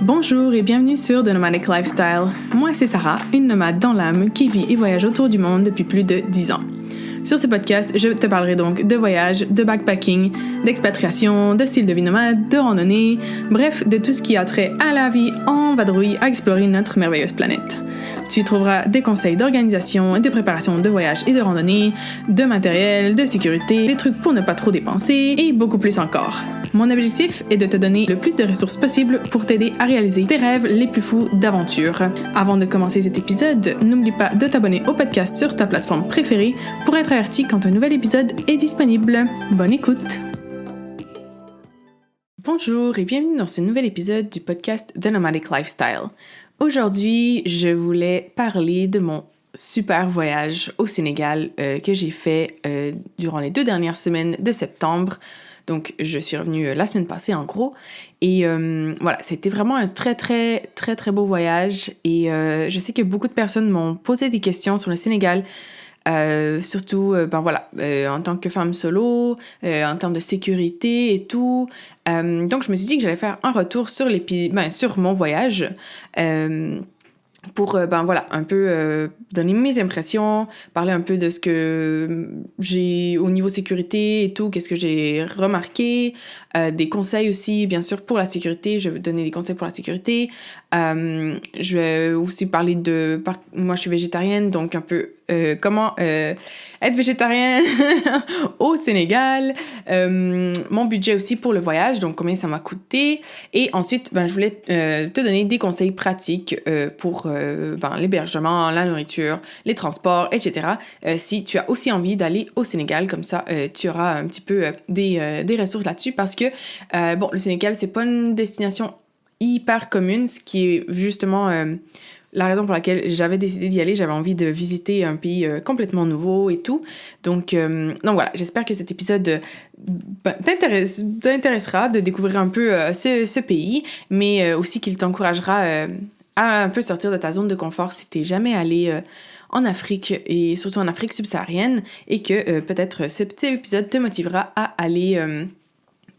Bonjour et bienvenue sur The Nomadic Lifestyle. Moi, c'est Sarah, une nomade dans l'âme qui vit et voyage autour du monde depuis plus de 10 ans. Sur ce podcast, je te parlerai donc de voyage, de backpacking, d'expatriation, de style de vie nomade, de randonnée, bref, de tout ce qui a trait à la vie en vadrouille à explorer notre merveilleuse planète. Tu y trouveras des conseils d'organisation et de préparation de voyage et de randonnée, de matériel, de sécurité, des trucs pour ne pas trop dépenser et beaucoup plus encore. Mon objectif est de te donner le plus de ressources possible pour t'aider à réaliser tes rêves les plus fous d'aventure. Avant de commencer cet épisode, n'oublie pas de t'abonner au podcast sur ta plateforme préférée pour être averti quand un nouvel épisode est disponible. Bonne écoute! Bonjour et bienvenue dans ce nouvel épisode du podcast The Nomadic Lifestyle. Aujourd'hui, je voulais parler de mon super voyage au Sénégal que j'ai fait durant les 2 dernières semaines de septembre. Donc, je suis revenue la semaine passée, en gros. Et voilà, c'était vraiment un très beau voyage. Et je sais que beaucoup de personnes m'ont posé des questions sur le Sénégal. Surtout, en tant que femme solo, en termes de sécurité et tout. Donc, je me suis dit que j'allais faire un retour sur mon voyage. Pour un peu donner mes impressions, parler un peu de ce que j'ai au niveau sécurité et tout, qu'est-ce que j'ai remarqué, des conseils aussi, bien sûr, pour la sécurité. Je vais donner des conseils pour la sécurité. Je vais aussi parler moi, je suis végétarienne, donc un peu comment être végétarienne au Sénégal. Mon budget aussi pour le voyage, donc combien ça m'a coûté. Et ensuite, je voulais te donner des conseils pratiques pour l'hébergement, la nourriture, les transports, etc. Si tu as aussi envie d'aller au Sénégal, comme ça, tu auras un petit peu des ressources là-dessus parce que, le Sénégal, c'est pas une destination hyper commune, ce qui est justement la raison pour laquelle j'avais décidé d'y aller. J'avais envie de visiter un pays complètement nouveau et tout. Donc voilà, j'espère que cet épisode t'intéressera de découvrir un peu ce pays, mais aussi qu'il t'encouragera à un peu sortir de ta zone de confort si t'es jamais allé en Afrique et surtout en Afrique subsaharienne et que peut-être ce petit épisode te motivera à aller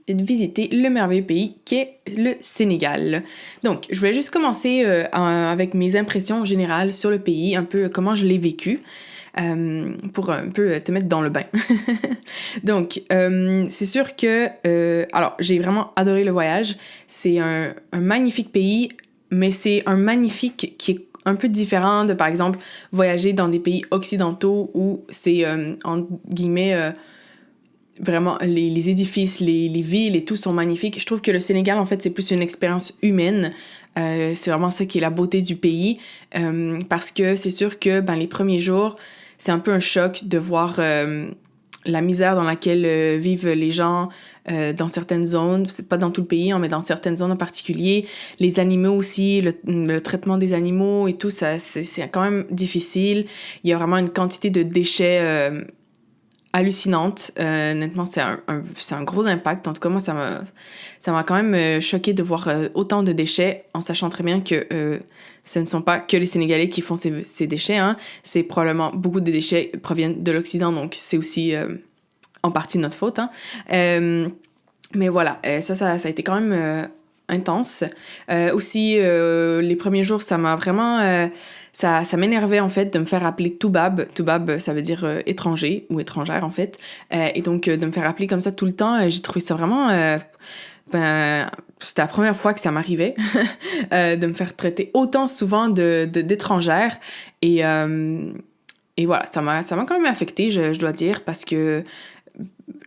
visiter le merveilleux pays qu'est le Sénégal. Donc, je voulais juste commencer avec mes impressions générales sur le pays, un peu comment je l'ai vécu, pour un peu te mettre dans le bain. Donc, c'est sûr que... alors, j'ai vraiment adoré le voyage. C'est un magnifique pays, mais c'est un magnifique qui est un peu différent de, par exemple, voyager dans des pays occidentaux où c'est, entre guillemets... vraiment, les édifices, les villes et tout sont magnifiques. Je trouve que le Sénégal, en fait, c'est plus une expérience humaine. C'est vraiment ça qui est la beauté du pays. Parce que c'est sûr que les premiers jours, c'est un peu un choc de voir la misère dans laquelle vivent les gens dans certaines zones. C'est pas dans tout le pays, mais dans certaines zones en particulier. Les animaux aussi, le traitement des animaux et tout, ça, c'est quand même difficile. Il y a vraiment une quantité de déchets hallucinante. Honnêtement, c'est un gros impact. En tout cas, moi, ça m'a quand même choquée de voir autant de déchets, en sachant très bien que ce ne sont pas que les Sénégalais qui font ces déchets. Hein. C'est probablement beaucoup de déchets proviennent de l'Occident, donc c'est aussi en partie notre faute. Hein. Mais voilà, ça a été quand même intense. Aussi, les premiers jours, ça m'a vraiment... Ça m'énervait, en fait, de me faire appeler Toubab. Toubab, ça veut dire étranger ou étrangère, en fait. Et donc, de me faire appeler comme ça tout le temps, j'ai trouvé ça vraiment... c'était la première fois que ça m'arrivait de me faire traiter autant souvent d'étrangère. Et voilà, ça m'a quand même affectée, je dois dire, parce que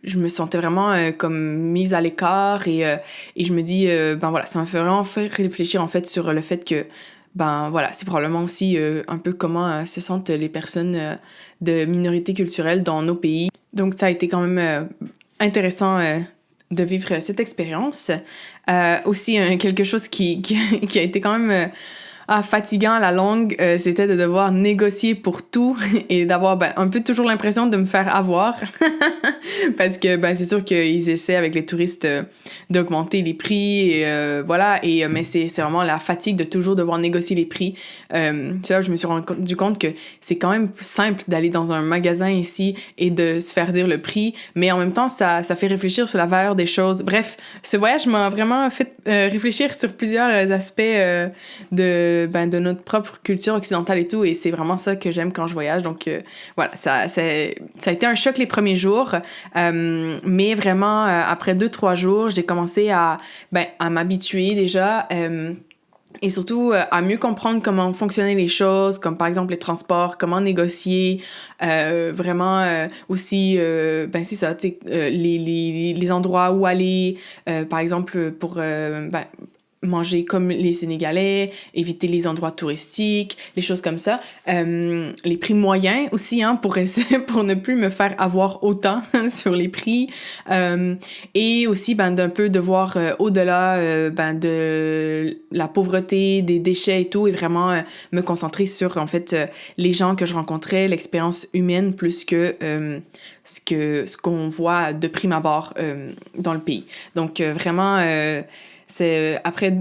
je me sentais vraiment comme mise à l'écart et je me dis, ça m'a fait vraiment faire réfléchir, en fait, sur le fait que c'est probablement aussi un peu comment se sentent les personnes de minorités culturelles dans nos pays. Donc, ça a été quand même intéressant de vivre cette expérience. Aussi, quelque chose qui a été quand même fatigant à la longue, c'était de devoir négocier pour tout et d'avoir un peu toujours l'impression de me faire avoir. Parce que c'est sûr qu'ils essaient avec les touristes d'augmenter les prix et voilà, mais c'est vraiment la fatigue de toujours devoir négocier les prix. C'est là où je me suis rendu compte que c'est quand même plus simple d'aller dans un magasin ici et de se faire dire le prix, mais en même temps ça fait réfléchir sur la valeur des choses. Bref, ce voyage m'a vraiment fait réfléchir sur plusieurs aspects de notre propre culture occidentale et tout, et c'est vraiment ça que j'aime quand je voyage. Donc voilà, ça a été un choc les premiers jours, mais vraiment après 2-3 jours, j'ai commencé à m'habituer déjà, et surtout à mieux comprendre comment fonctionnaient les choses, comme par exemple les transports, comment négocier, vraiment aussi, c'est ça, tu sais, les endroits où aller, par exemple pour manger comme les Sénégalais, éviter les endroits touristiques, les choses comme ça. Les prix moyens aussi, pour ne plus me faire avoir autant sur les prix. Et aussi, d'un peu de voir au-delà de la pauvreté, des déchets et tout, et vraiment me concentrer sur, en fait, les gens que je rencontrais, l'expérience humaine, plus que ce qu'on voit de prime abord dans le pays. Donc, vraiment... c'est après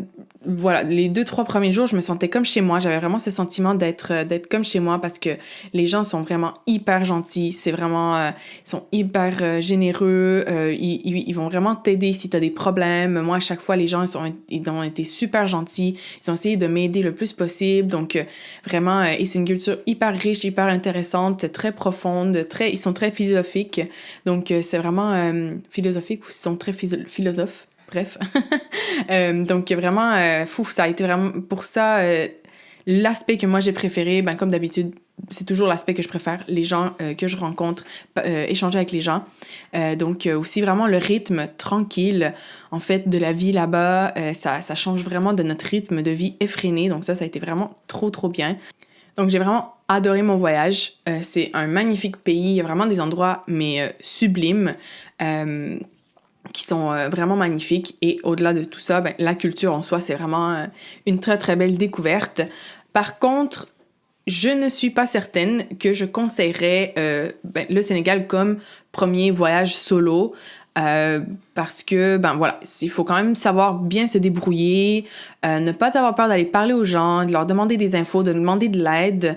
voilà, les 2-3 premiers jours, je me sentais comme chez moi. J'avais vraiment ce sentiment d'être comme chez moi, parce que les gens sont vraiment hyper gentils. C'est vraiment ils sont hyper généreux. Ils vont vraiment t'aider si tu as des problèmes. Moi, à chaque fois, les gens ils ont été super gentils. Ils ont essayé de m'aider le plus possible. Donc vraiment, et c'est une culture hyper riche, hyper intéressante, très profonde, ils sont très philosophiques. Donc c'est vraiment philosophique, ou ils sont très philosophes. Bref. Donc vraiment, ça a été vraiment pour ça l'aspect que moi j'ai préféré. Comme d'habitude, c'est toujours l'aspect que je préfère, les gens que je rencontre, échanger avec les gens. Donc aussi vraiment le rythme tranquille, en fait, de la vie là-bas. Ça change vraiment de notre rythme de vie effréné. Donc ça a été vraiment trop, trop bien. Donc j'ai vraiment adoré mon voyage. C'est un magnifique pays. Il y a vraiment des endroits, mais sublimes. Qui sont vraiment magnifiques. Et au-delà de tout ça, la culture en soi, c'est vraiment une très, très belle découverte. Par contre, je ne suis pas certaine que je conseillerais le Sénégal comme premier voyage solo. Parce que, voilà, il faut quand même savoir bien se débrouiller, ne pas avoir peur d'aller parler aux gens, de leur demander des infos, de demander de l'aide,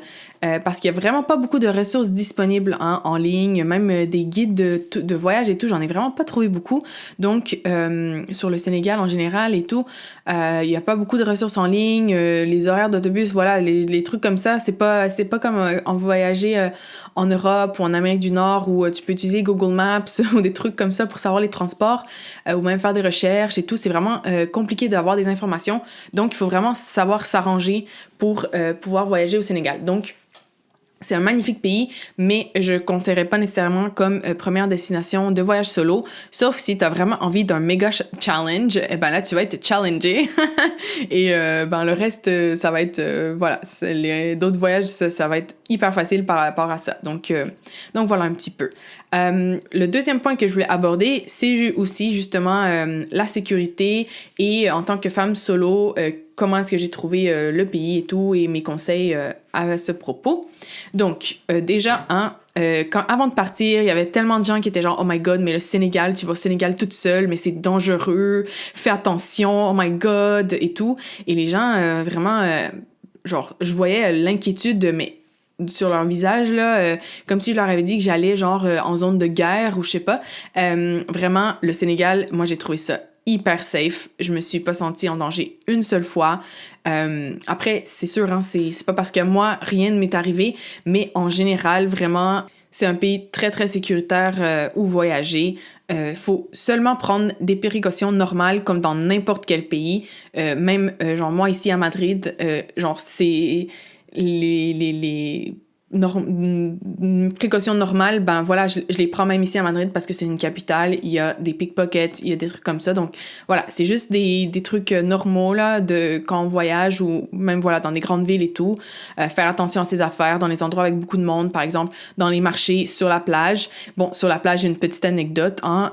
parce qu'il y a vraiment pas beaucoup de ressources disponibles en ligne, même des guides de voyage et tout, j'en ai vraiment pas trouvé beaucoup. Donc, sur le Sénégal en général et tout, il y a pas beaucoup de ressources en ligne, les horaires d'autobus, voilà, les trucs comme ça, c'est pas comme en voyager en Europe ou en Amérique du Nord, où tu peux utiliser Google Maps ou des trucs comme ça pour savoir les transports, ou même faire des recherches et tout. C'est vraiment compliqué d'avoir des informations. Donc, il faut vraiment savoir s'arranger pour pouvoir voyager au Sénégal. Donc, c'est un magnifique pays, mais je conseillerais pas nécessairement comme première destination de voyage solo, sauf si tu as vraiment envie d'un méga challenge. Et là, tu vas être challengé. Et le reste, ça va être... voilà, d'autres voyages, ça va être hyper facile par rapport à ça. Donc voilà un petit peu. Le deuxième point que je voulais aborder, c'est aussi justement la sécurité, et en tant que femme solo, comment est-ce que j'ai trouvé le pays et tout, et mes conseils à ce propos. Donc, déjà, avant de partir, il y avait tellement de gens qui étaient genre « Oh my God, mais le Sénégal, tu vas au Sénégal toute seule, mais c'est dangereux, fais attention, oh my God, et tout. » Et les gens, vraiment, genre, je voyais l'inquiétude, mais sur leur visage, là, comme si je leur avais dit que j'allais, genre, en zone de guerre, ou je sais pas. Vraiment, le Sénégal, moi, j'ai trouvé ça hyper safe. Je me suis pas sentie en danger une seule fois. Après, c'est sûr, c'est pas parce que moi, rien ne m'est arrivé, mais en général, vraiment, c'est un pays très, très sécuritaire où voyager. Faut seulement prendre des précautions normales comme dans n'importe quel pays. Même, genre, moi, ici à Madrid, genre, c'est les précautions normales, ben voilà, je les prends même ici à Madrid parce que c'est une capitale, il y a des pickpockets, il y a des trucs comme ça, donc voilà, c'est juste des trucs normaux, là, de quand on voyage ou même, voilà, dans des grandes villes et tout, faire attention à ses affaires, dans les endroits avec beaucoup de monde, par exemple, dans les marchés, sur la plage. Bon, sur la plage, j'ai une petite anecdote, hein,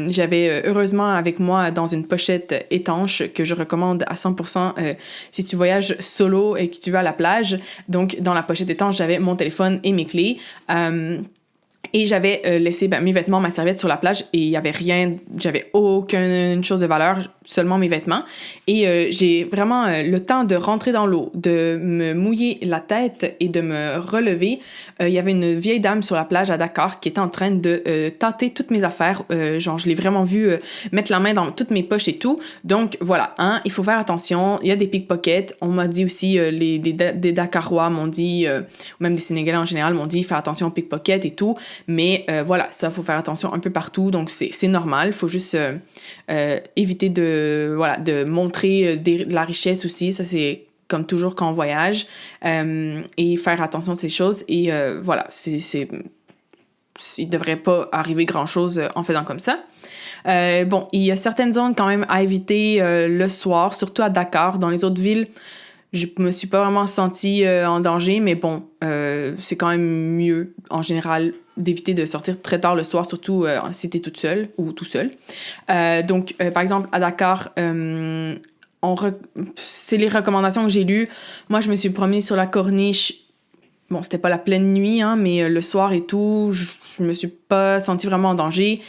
j'avais heureusement avec moi dans une pochette étanche que je recommande à 100% si tu voyages solo et que tu vas à la plage, donc dans la pochette étanche, j'avais mon téléphone et mes clés. Et j'avais laissé mes vêtements, ma serviette sur la plage et il y avait rien, j'avais aucune chose de valeur, seulement mes vêtements. Et j'ai vraiment le temps de rentrer dans l'eau, de me mouiller la tête et de me relever. Il y avait une vieille dame sur la plage à Dakar qui était en train de tâter toutes mes affaires. Genre, je l'ai vraiment vue mettre la main dans toutes mes poches et tout. Donc, voilà, hein, il faut faire attention. Il y a des pickpockets. On m'a dit aussi, des Dakarois m'ont dit, ou même des Sénégalais en général m'ont dit, faire attention aux pickpockets et tout. Mais voilà, ça, faut faire attention un peu partout. Donc, c'est normal. Il faut juste éviter de montrer de la richesse aussi. Ça, c'est comme toujours quand on voyage. Et faire attention à ces choses. Et voilà, il devrait pas arriver grand-chose en faisant comme ça. Bon, il y a certaines zones quand même à éviter le soir, surtout à Dakar. Dans les autres villes, je me suis pas vraiment sentie en danger, mais bon, c'est quand même mieux, en général, d'éviter de sortir très tard le soir, surtout si t'es toute seule ou tout seul. Donc, par exemple, à Dakar, c'est les recommandations que j'ai lues. Moi, je me suis promenée sur la corniche. Bon, c'était pas la pleine nuit, hein, mais le soir et tout, je me suis pas sentie vraiment en danger.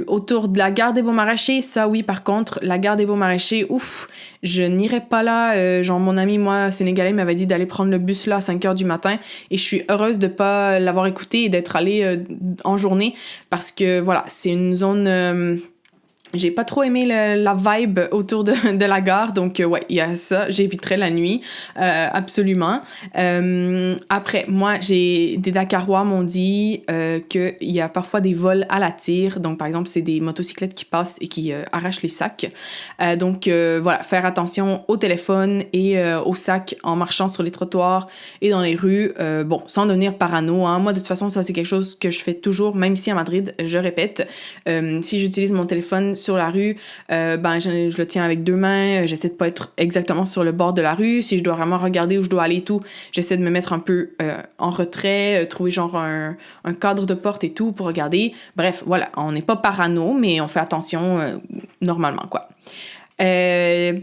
Autour de la gare des Beaux-Maraîchers, ça oui, par contre, la gare des Beaux-Maraîchers, ouf, je n'irais pas là. Genre, mon ami, moi, sénégalais, m'avait dit d'aller prendre le bus là à 5h du matin et je suis heureuse de pas l'avoir écouté et d'être allée en journée parce que, voilà, c'est une zone... j'ai pas trop aimé la vibe autour de la gare, donc ouais, il y a ça. J'éviterais la nuit, absolument. Après, moi, des Dakarois m'ont dit qu'il y a parfois des vols à la tire. Donc, par exemple, c'est des motocyclettes qui passent et qui arrachent les sacs. Donc, voilà, faire attention au téléphone et aux sacs en marchant sur les trottoirs et dans les rues. Bon, sans devenir parano, hein. Moi, de toute façon, ça, c'est quelque chose que je fais toujours, même ici à Madrid, je répète. Si j'utilise mon téléphone sur la rue, je le tiens avec 2 mains, j'essaie de pas être exactement sur le bord de la rue. Si je dois vraiment regarder où je dois aller et tout, j'essaie de me mettre un peu en retrait, trouver genre un cadre de porte et tout pour regarder. Bref, voilà, on n'est pas parano, mais on fait attention normalement, quoi.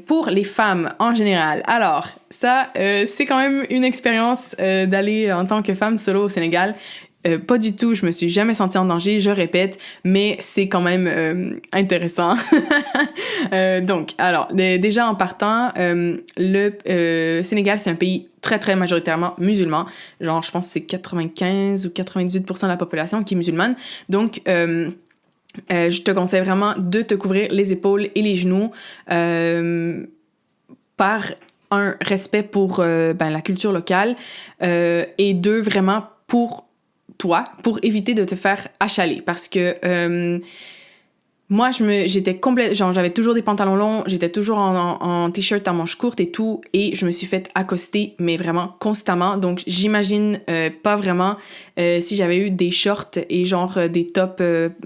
Pour les femmes en général, alors ça, c'est quand même une expérience d'aller en tant que femme solo au Sénégal. Pas du tout, je me suis jamais sentie en danger, je répète, mais c'est quand même intéressant. Donc, alors, déjà en partant, le Sénégal, c'est un pays très, très majoritairement musulman. Genre, je pense que c'est 95 ou 98% de la population qui est musulmane. Donc, je te conseille vraiment de te couvrir les épaules et les genoux par un respect pour la culture locale et 2, vraiment pour toi, pour éviter de te faire achaler. Parce que moi, j'étais genre, j'avais toujours des pantalons longs, j'étais toujours en t-shirt à manches courtes et tout, et je me suis fait accoster, mais vraiment constamment. Donc, j'imagine pas vraiment si j'avais eu des shorts et genre des tops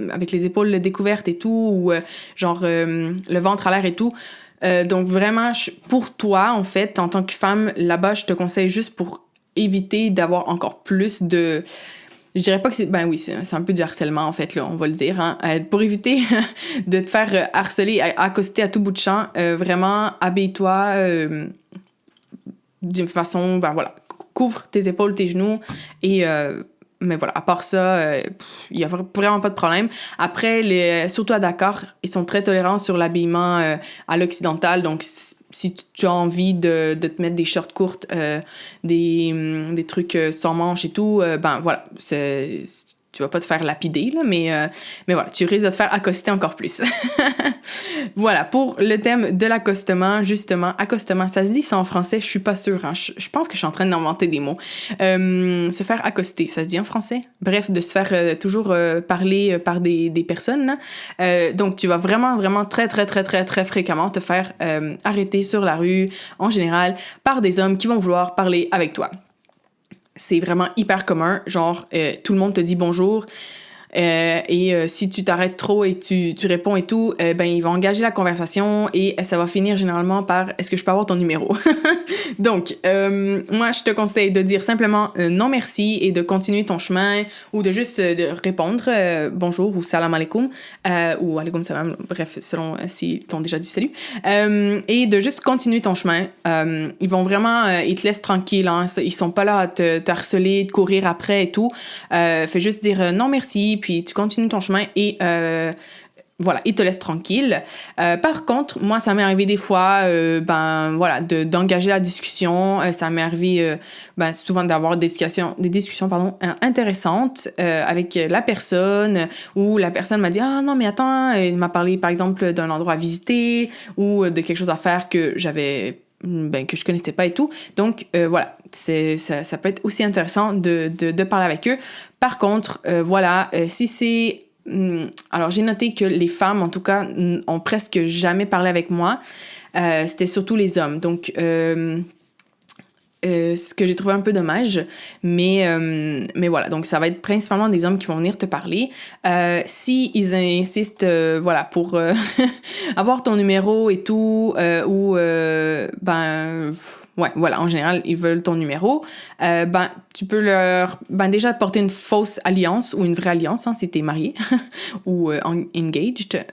avec les épaules découvertes et tout, ou le ventre à l'air et tout. Donc, vraiment, pour toi, en fait, en tant que femme, là-bas, je te conseille juste pour éviter d'avoir encore plus de... Je dirais pas que c'est... Ben oui, c'est un peu du harcèlement, en fait, là, on va le dire. Hein. Pour éviter de te faire harceler, accoster à tout bout de champ, vraiment, habille-toi d'une façon... voilà, couvre tes épaules, tes genoux, et... mais voilà, à part ça, il y a vraiment pas de problème. Après, surtout à Dakar, ils sont très tolérants sur l'habillement à l'occidental, donc... Si tu as envie de te mettre des shorts courtes, des trucs sans manches et tout, voilà, tu vas pas te faire lapider, là, mais voilà, tu risques de te faire accoster encore plus. Voilà, pour le thème de l'accostement, justement, accostement, ça se dit ça en français, je suis pas sûre, hein, je pense que je suis en train d'inventer des mots. Se faire accoster, ça se dit en français? Bref, de se faire toujours parler par des personnes, là. Donc, tu vas vraiment, vraiment très, très, très, très, très fréquemment te faire arrêter sur la rue, en général, par des hommes qui vont vouloir parler avec toi. c'est vraiment hyper commun. Genre, tout le monde te dit bonjour. Si tu t'arrêtes trop et tu réponds et tout, ben ils vont engager la conversation et ça va finir généralement par est-ce que je peux avoir ton numéro? Donc, moi, je te conseille de dire simplement non merci et de continuer ton chemin ou de juste de répondre bonjour ou salam alaikum ou alaikum salam, bref, selon s'ils t'ont déjà dit salut. Et de juste continuer ton chemin. Ils vont vraiment, ils te laissent tranquille, hein, ils sont pas là à te harceler, te courir après et tout. Fais juste dire non merci, puis tu continues ton chemin et voilà, ils te laissent tranquille. Par contre, moi, ça m'est arrivé des fois, d'engager la discussion. Ça m'est arrivé, souvent d'avoir des discussions intéressantes avec la personne, où la personne m'a dit ah non mais attends, il m'a parlé par exemple d'un endroit à visiter ou de quelque chose à faire que je connaissais pas et tout. Donc, voilà, ça peut être aussi intéressant de parler avec eux. Par contre, si c'est... Alors, j'ai noté que les femmes, en tout cas, ont presque jamais parlé avec moi. C'était surtout les hommes. Donc, ce que j'ai trouvé un peu dommage, mais voilà, donc ça va être principalement des hommes qui vont venir te parler. Si ils insistent, pour avoir ton numéro et tout, en général, ils veulent ton numéro. Tu peux leur, déjà porter une fausse alliance ou une vraie alliance, hein, si t'es marié ou engaged.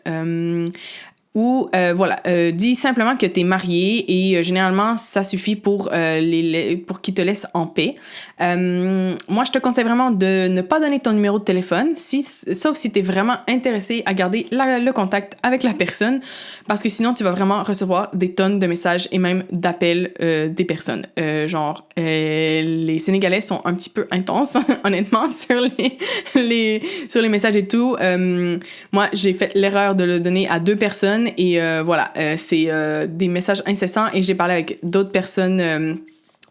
Dis simplement que t'es marié et généralement, ça suffit pour qu'ils te laissent en paix. Moi, je te conseille vraiment de ne pas donner ton numéro de téléphone, sauf si t'es vraiment intéressé à garder le contact avec la personne, parce que sinon, tu vas vraiment recevoir des tonnes de messages et même d'appels des personnes. Les Sénégalais sont un petit peu intenses, honnêtement, sur les messages et tout. Moi, j'ai fait l'erreur de le donner à 2 personnes et c'est des messages incessants et j'ai parlé avec d'autres personnes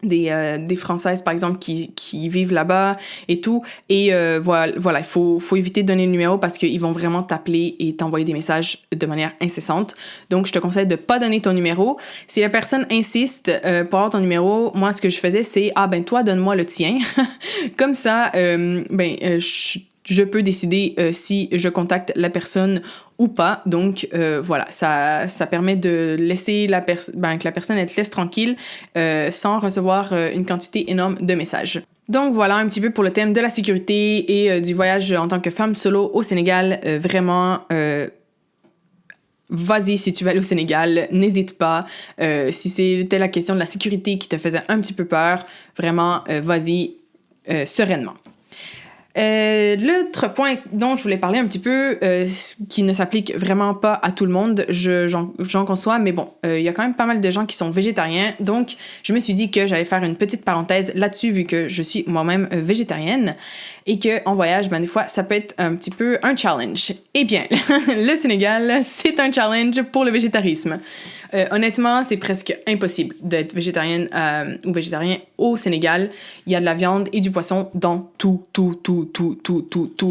des Françaises par exemple qui vivent là-bas et tout et il faut éviter de donner le numéro parce qu'ils vont vraiment t'appeler et t'envoyer des messages de manière incessante. Donc je te conseille de pas donner ton numéro. Si la personne insiste pour avoir ton numéro, moi ce que je faisais c'est toi donne-moi le tien. Comme ça je peux décider si je contacte la personne ou pas. Donc, ça permet de laisser que la personne elle te laisse tranquille sans recevoir une quantité énorme de messages. Donc, voilà un petit peu pour le thème de la sécurité et du voyage en tant que femme solo au Sénégal. Vraiment... Vas-y, si tu vas aller au Sénégal, n'hésite pas. Si c'était la question de la sécurité qui te faisait un petit peu peur, vraiment, vas-y sereinement. L'autre point dont je voulais parler un petit peu, qui ne s'applique vraiment pas à tout le monde, j'en conçois, mais bon, il y a quand même pas mal de gens qui sont végétariens, donc je me suis dit que j'allais faire une petite parenthèse là-dessus, vu que je suis moi-même végétarienne, et qu'en voyage, des fois, ça peut être un petit peu un challenge. Eh bien, le Sénégal, c'est un challenge pour le végétarisme. Honnêtement, c'est presque impossible d'être végétarienne ou végétarien au Sénégal. Il y a de la viande et du poisson dans tous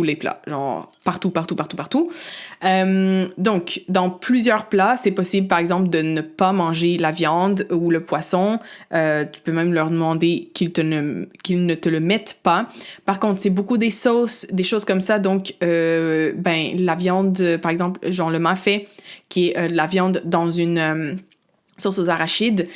les plats. Genre partout. Donc, dans plusieurs plats, c'est possible, par exemple, de ne pas manger la viande ou le poisson. Tu peux même leur demander qu'ils ne te le mettent pas. Par contre, c'est beaucoup des sauces, des choses comme ça. Donc, la viande, par exemple, genre le mafé, qui est de la viande dans une sauce aux arachides.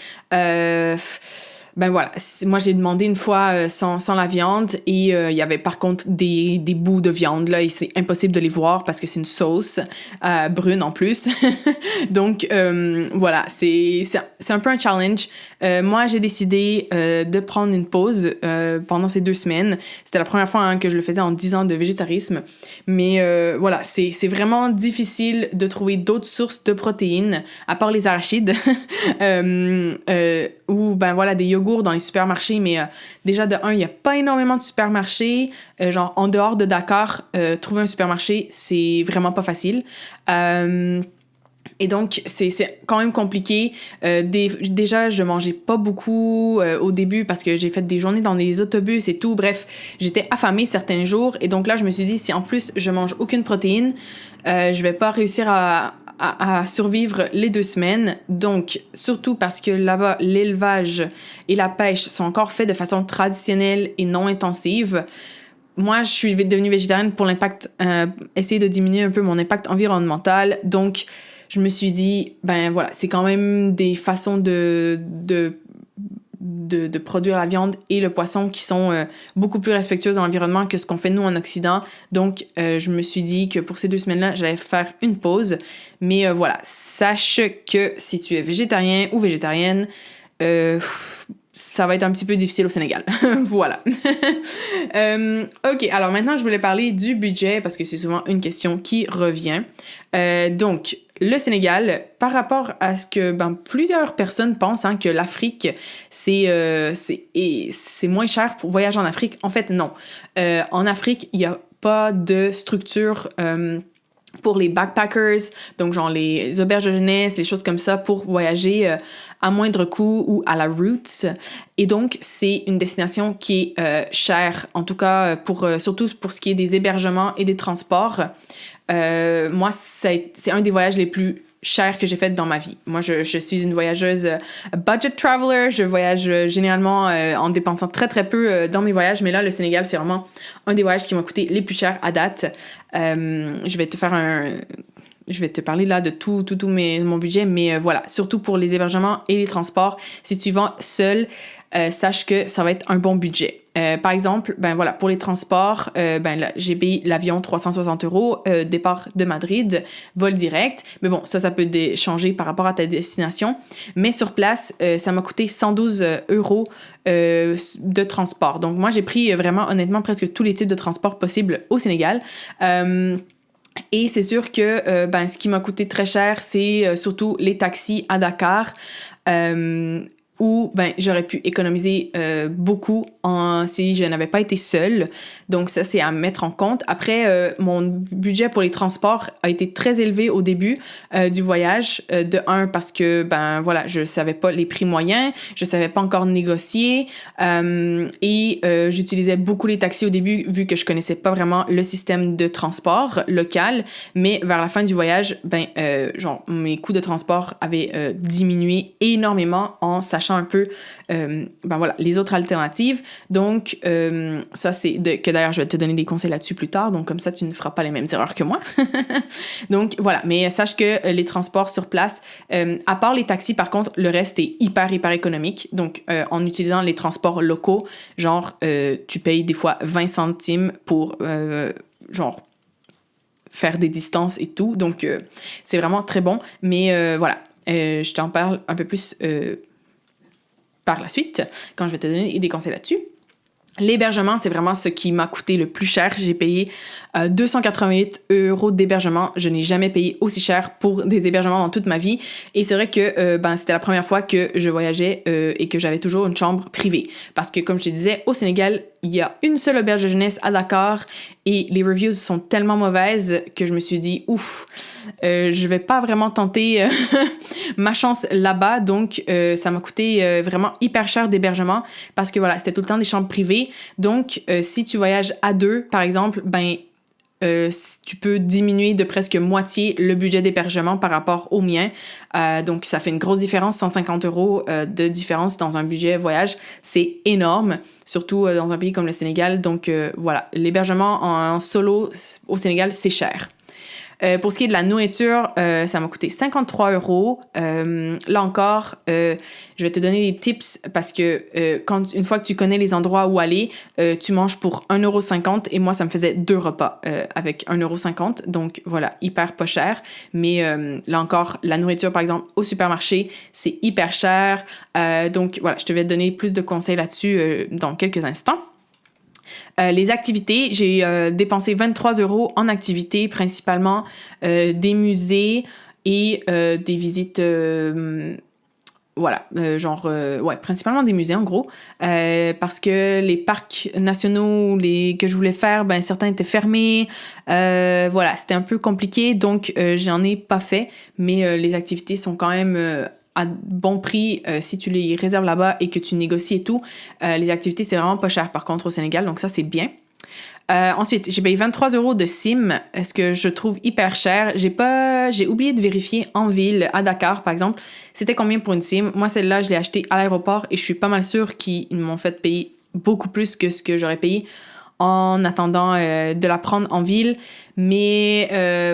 Moi j'ai demandé une fois sans la viande et il y avait par contre des bouts de viande là et c'est impossible de les voir parce que c'est une sauce brune en plus. Donc c'est un peu un challenge. Moi j'ai décidé de prendre une pause pendant ces 2 semaines. C'était la première fois que je le faisais en 10 ans de végétarisme, mais c'est vraiment difficile de trouver d'autres sources de protéines à part les arachides ou des yogourts dans les supermarchés, mais déjà de un, il n'y a pas énormément de supermarchés. Genre en dehors de Dakar, trouver un supermarché, c'est vraiment pas facile. Et donc, c'est quand même compliqué. Déjà, je mangeais pas beaucoup au début parce que j'ai fait des journées dans des autobus et tout. Bref, j'étais affamée certains jours. Et donc là, je me suis dit, si en plus, je mange aucune protéine, je vais pas réussir à à survivre les 2 semaines. Donc, surtout parce que là-bas, l'élevage et la pêche sont encore faits de façon traditionnelle et non intensive. Moi, je suis devenue végétarienne pour l'impact, essayer de diminuer un peu mon impact environnemental. Donc, je me suis dit, ben voilà, c'est quand même des façons de produire la viande et le poisson qui sont beaucoup plus respectueuses de l'environnement que ce qu'on fait nous en Occident. Donc, je me suis dit que pour ces 2 semaines-là, j'allais faire une pause. Mais voilà, sache que si tu es végétarien ou végétarienne, ça va être un petit peu difficile au Sénégal. Voilà. OK, alors maintenant, je voulais parler du budget parce que c'est souvent une question qui revient. Donc, le Sénégal, par rapport à ce que plusieurs personnes pensent que l'Afrique, c'est moins cher pour voyager en Afrique. En fait, non. En Afrique, il n'y a pas de structure pour les backpackers, donc genre les auberges de jeunesse, les choses comme ça pour voyager à moindre coût ou à la route. Et donc, c'est une destination qui est chère, en tout cas surtout pour ce qui est des hébergements et des transports. Moi, c'est un des voyages les plus chers que j'ai fait dans ma vie. Moi, je suis une voyageuse budget traveler. Je voyage généralement en dépensant très, très peu dans mes voyages. Mais là, le Sénégal, c'est vraiment un des voyages qui m'a coûté les plus chers à date. Je vais te parler là de tout mon budget, mais voilà, surtout pour les hébergements et les transports, si tu vas seul, sache que ça va être un bon budget. Par exemple, voilà, pour les transports, là, j'ai payé l'avion 360 €, départ de Madrid, vol direct. Mais bon, ça peut changer par rapport à ta destination. Mais sur place, ça m'a coûté 112 € de transport. Donc moi, j'ai pris vraiment, honnêtement, presque tous les types de transports possibles au Sénégal. Et c'est sûr que ce qui m'a coûté très cher, c'est surtout les taxis à Dakar, où j'aurais pu économiser beaucoup si je n'avais pas été seule. Donc ça, c'est à mettre en compte. Après, mon budget pour les transports a été très élevé au début du voyage. De un, parce que voilà, je savais pas les prix moyens, je savais pas encore négocier, et j'utilisais beaucoup les taxis au début vu que je connaissais pas vraiment le système de transport local. Mais vers la fin du voyage, mes coûts de transport avaient diminué énormément en sachant un peu voilà, les autres alternatives. Donc ça, c'est que d'ailleurs je vais te donner des conseils là-dessus plus tard, donc comme ça tu ne feras pas les mêmes erreurs que moi. Donc voilà, mais sache que les transports sur place, à part les taxis par contre, le reste est hyper économique. Donc en utilisant les transports locaux, genre tu payes des fois 20 centimes pour faire des distances et tout. Donc c'est vraiment très bon, mais voilà, je t'en parle un peu plus par la suite, quand je vais te donner des conseils là-dessus. L'hébergement, c'est vraiment ce qui m'a coûté le plus cher. J'ai payé 288 € d'hébergement. Je n'ai jamais payé aussi cher pour des hébergements dans toute ma vie. Et c'est vrai que c'était la première fois que je voyageais et que j'avais toujours une chambre privée. Parce que, comme je te disais, au Sénégal, il y a une seule auberge de jeunesse à Dakar et les reviews sont tellement mauvaises que je me suis dit, je vais pas vraiment tenter ma chance là-bas. Donc, ça m'a coûté vraiment hyper cher d'hébergement parce que voilà, c'était tout le temps des chambres privées. Donc, si tu voyages à 2, par exemple, tu peux diminuer de presque moitié le budget d'hébergement par rapport au mien. Donc, ça fait une grosse différence, 150 € de différence dans un budget voyage. C'est énorme, surtout dans un pays comme le Sénégal. Donc, voilà, l'hébergement en solo au Sénégal, c'est cher. Pour ce qui est de la nourriture, ça m'a coûté 53 €. Là encore, je vais te donner des tips parce que une fois que tu connais les endroits où aller, tu manges pour 1,50 € et moi, ça me faisait 2 repas avec 1,50 €. Donc voilà, hyper pas cher. Mais là encore, la nourriture, par exemple, au supermarché, c'est hyper cher. Donc voilà, je te vais te donner plus de conseils là-dessus dans quelques instants. Les activités, j'ai dépensé 23 € en activités, principalement des musées et des visites, principalement des musées en gros, parce que les parcs nationaux que je voulais faire, certains étaient fermés, voilà, c'était un peu compliqué, donc j'en ai pas fait, mais les activités sont quand même à bon prix si tu les réserves là-bas et que tu négocies et tout. Les activités, c'est vraiment pas cher par contre au Sénégal, donc ça, c'est bien. Ensuite, j'ai payé 23 € de SIM, ce que je trouve hyper cher. J'ai oublié de vérifier en ville, à Dakar par exemple, c'était combien pour une SIM. Moi, celle-là, je l'ai achetée à l'aéroport et je suis pas mal sûre qu'ils m'ont fait payer beaucoup plus que ce que j'aurais payé en attendant de la prendre en ville. Mais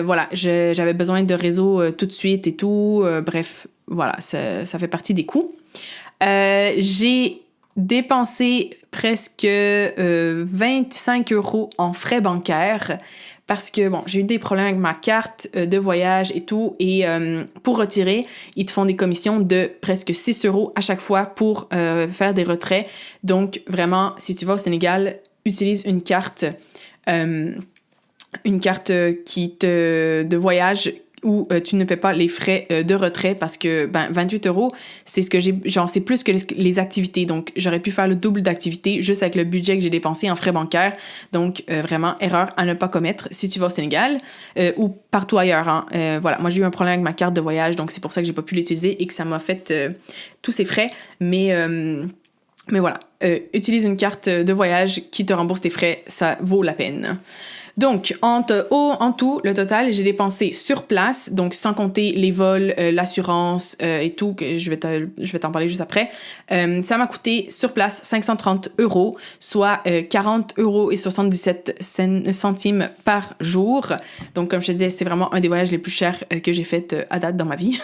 voilà, j'avais besoin de réseau tout de suite et tout. Bref, voilà, ça fait partie des coûts. J'ai dépensé presque 25 € en frais bancaires parce que, bon, j'ai eu des problèmes avec ma carte de voyage et tout. Et pour retirer, ils te font des commissions de presque 6 € à chaque fois pour faire des retraits. Donc, vraiment, si tu vas au Sénégal, utilise une carte de voyage où tu ne paies pas les frais de retrait parce que 28 €, c'est ce que j'ai, genre c'est plus que les activités. Donc j'aurais pu faire le double d'activités juste avec le budget que j'ai dépensé en frais bancaires. Donc vraiment erreur à ne pas commettre si tu vas au Sénégal ou partout ailleurs. Hein. Voilà, moi j'ai eu un problème avec ma carte de voyage, donc c'est pour ça que j'ai pas pu l'utiliser et que ça m'a fait tous ces frais. Mais voilà, utilise une carte de voyage qui te rembourse tes frais, ça vaut la peine. Donc, en tout, le total, j'ai dépensé sur place, donc sans compter les vols, l'assurance et tout, que je vais t'en parler juste après. Ça m'a coûté sur place 530 €, soit 40,77 € par jour. Donc, comme je te disais, c'est vraiment un des voyages les plus chers que j'ai fait à date dans ma vie.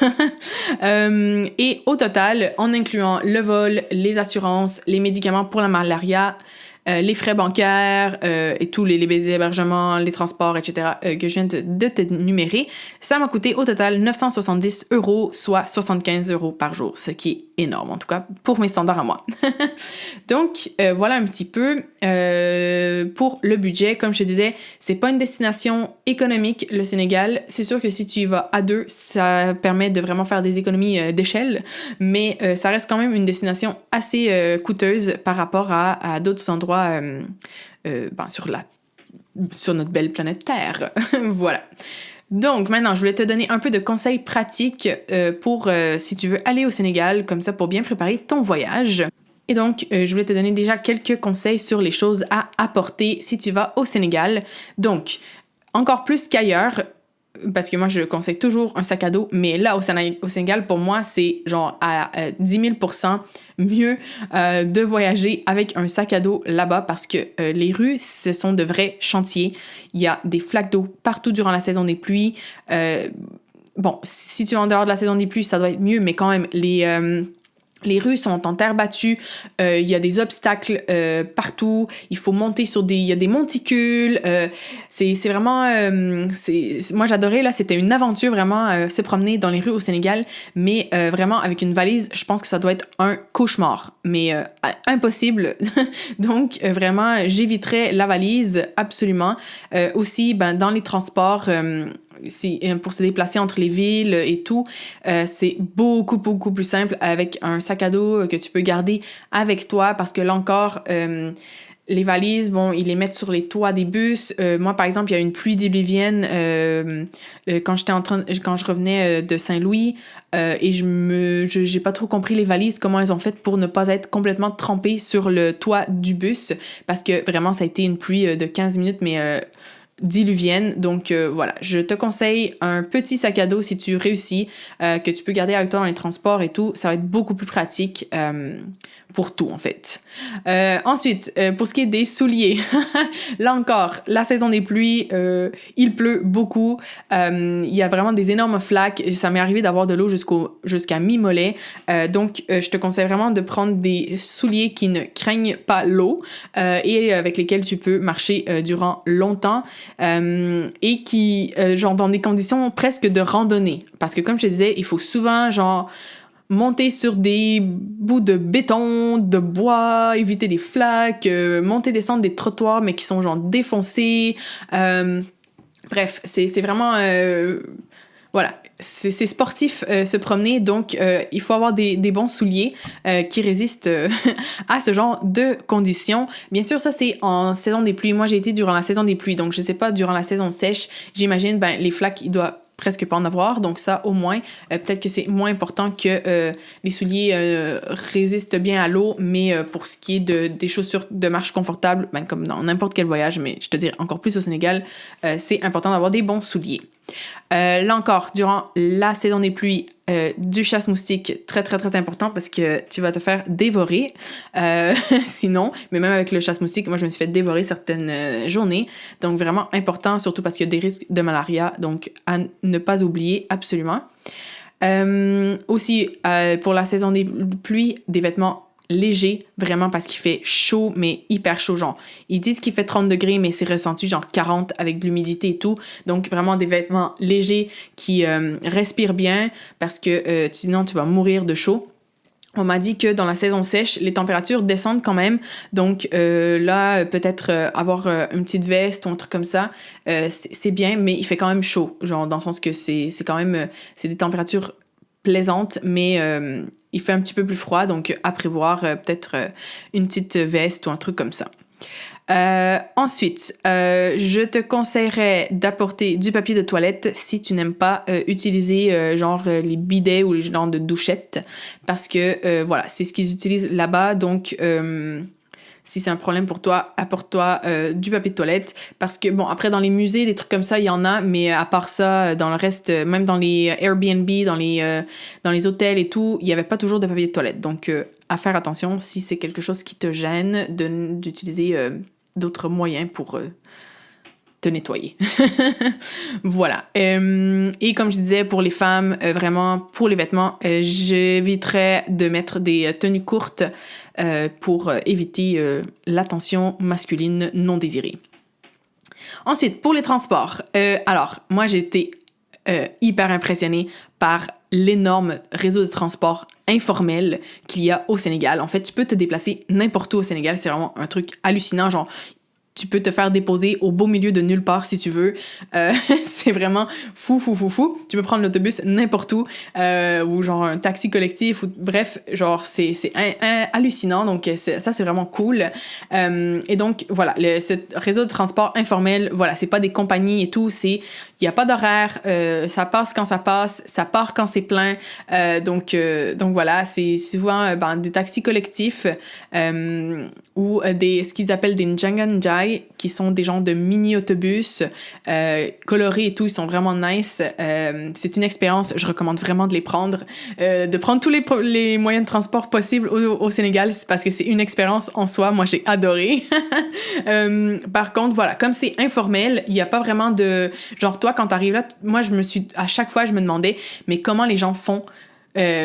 Et au total, en incluant le vol, les assurances, les médicaments pour la malaria, les frais bancaires et tous les hébergements, les transports, etc. Que je viens de t'énumérer, ça m'a coûté au total 970 €, soit 75 € par jour, ce qui est énorme, en tout cas, pour mes standards à moi. Donc, voilà un petit peu pour le budget. Comme je te disais, c'est pas une destination économique, le Sénégal. C'est sûr que si tu y vas à deux, ça permet de vraiment faire des économies d'échelle, mais ça reste quand même une destination assez coûteuse par rapport à d'autres endroits sur notre belle planète Terre. Voilà. Donc, maintenant, je voulais te donner un peu de conseils pratiques pour si tu veux aller au Sénégal, comme ça, pour bien préparer ton voyage. Et donc, je voulais te donner déjà quelques conseils sur les choses à apporter si tu vas au Sénégal. Donc, encore plus qu'ailleurs, parce que moi, je conseille toujours un sac à dos, mais là, au Sénégal, pour moi, c'est genre à 10 000 % mieux de voyager avec un sac à dos là-bas parce que les rues, ce sont de vrais chantiers. Il y a des flaques d'eau partout durant la saison des pluies. Bon, si tu es en dehors de la saison des pluies, ça doit être mieux, mais quand même, les rues sont en terre battue, il y a des obstacles partout, il faut monter il y a des monticules, c'est vraiment, moi j'adorais, là, c'était une aventure vraiment se promener dans les rues au Sénégal, mais vraiment avec une valise, je pense que ça doit être un cauchemar, mais impossible, donc vraiment j'éviterais la valise, absolument. Aussi, dans les transports, pour se déplacer entre les villes et tout, c'est beaucoup, beaucoup plus simple avec un sac à dos que tu peux garder avec toi parce que là encore, les valises, bon, ils les mettent sur les toits des bus. Moi, par exemple, il y a une pluie diluvienne quand je revenais de Saint-Louis et j'ai pas trop compris les valises, comment elles ont fait pour ne pas être complètement trempées sur le toit du bus parce que vraiment, ça a été une pluie de 15 minutes, mais diluvienne. Donc voilà, je te conseille un petit sac à dos si tu réussis, que tu peux garder avec toi dans les transports et tout. Ça va être beaucoup plus pratique pour tout, en fait. Ensuite, pour ce qui est des souliers, là encore, la saison des pluies, il pleut beaucoup. Il y a vraiment des énormes flaques. Ça m'est arrivé d'avoir de l'eau jusqu'à mi-mollet. Donc, je te conseille vraiment de prendre des souliers qui ne craignent pas l'eau et avec lesquels tu peux marcher durant longtemps et qui, genre, dans des conditions presque de randonnée. Parce que, comme je te disais, il faut souvent, genre, monter sur des bouts de béton, de bois, éviter des flaques, monter, descendre des trottoirs, mais qui sont genre défoncés. Bref, c'est vraiment... voilà, c'est sportif se promener, donc il faut avoir des bons souliers qui résistent à ce genre de conditions. Bien sûr, ça c'est en saison des pluies. Moi, j'ai été durant la saison des pluies, donc je sais pas, durant la saison sèche, j'imagine, les flaques, ils doivent presque pas en avoir. Donc ça, au moins, peut-être que c'est moins important que les souliers résistent bien à l'eau, mais pour ce qui est des chaussures de marche confortables, ben, comme dans n'importe quel voyage, mais je te dirais encore plus au Sénégal, c'est important d'avoir des bons souliers. Là encore, durant la saison des pluies, du chasse-moustique, très très très important parce que tu vas te faire dévorer sinon, mais même avec le chasse-moustique, moi je me suis fait dévorer certaines journées, donc vraiment important, surtout parce qu'il y a des risques de malaria, donc à ne pas oublier absolument. Aussi, pour la saison des pluies, des vêtements léger, vraiment, parce qu'il fait chaud, mais hyper chaud, genre. Ils disent qu'il fait 30 degrés, mais c'est ressenti genre 40 avec de l'humidité et tout. Donc, vraiment des vêtements légers qui respirent bien parce que sinon, tu vas mourir de chaud. On m'a dit que dans la saison sèche, les températures descendent quand même. Donc là, peut-être avoir une petite veste ou un truc comme ça, c'est bien, mais il fait quand même chaud. Genre, dans le sens que c'est quand même... c'est des températures plaisante, mais il fait un petit peu plus froid, donc à prévoir peut-être une petite veste ou un truc comme ça. Ensuite, je te conseillerais d'apporter du papier de toilette si tu n'aimes pas utiliser genre les bidets ou les genres de douchettes, parce que voilà, c'est ce qu'ils utilisent là-bas, donc... si c'est un problème pour toi, apporte-toi du papier de toilette. Parce que, bon, après, dans les musées, des trucs comme ça, il y en a. Mais à part ça, dans le reste, même dans les Airbnb, dans les hôtels et tout, il n'y avait pas toujours de papier de toilette. Donc, à faire attention si c'est quelque chose qui te gêne d'utiliser d'autres moyens pour te nettoyer. Voilà. Et comme je disais, pour les femmes, vraiment, pour les vêtements, j'éviterais de mettre des tenues courtes pour éviter l'attention masculine non désirée. Ensuite, pour les transports. Alors, moi, j'ai été hyper impressionnée par l'énorme réseau de transport informel qu'il y a au Sénégal. En fait, tu peux te déplacer n'importe où au Sénégal. C'est vraiment un truc hallucinant. Genre, tu peux te faire déposer au beau milieu de nulle part si tu veux. C'est vraiment fou. Tu peux prendre l'autobus n'importe où, ou genre un taxi collectif, ou bref, genre c'est hallucinant. Donc ça, c'est vraiment cool. Et donc, voilà, ce réseau de transport informel, voilà, c'est pas des compagnies et tout, il n'y a pas d'horaire, ça passe quand ça passe, ça part quand c'est plein. Donc voilà, c'est souvent des taxis collectifs ou ce qu'ils appellent des Njanganjai, qui sont des genres de mini-autobus colorés et tout, ils sont vraiment nice. C'est une expérience, je recommande vraiment de les prendre, de prendre tous les moyens de transport possibles au Sénégal, parce que c'est une expérience en soi, moi j'ai adoré. Par contre, voilà, comme c'est informel, il n'y a pas vraiment de... Genre toi, quand t'arrives là, moi à chaque fois, je me demandais, mais comment les gens font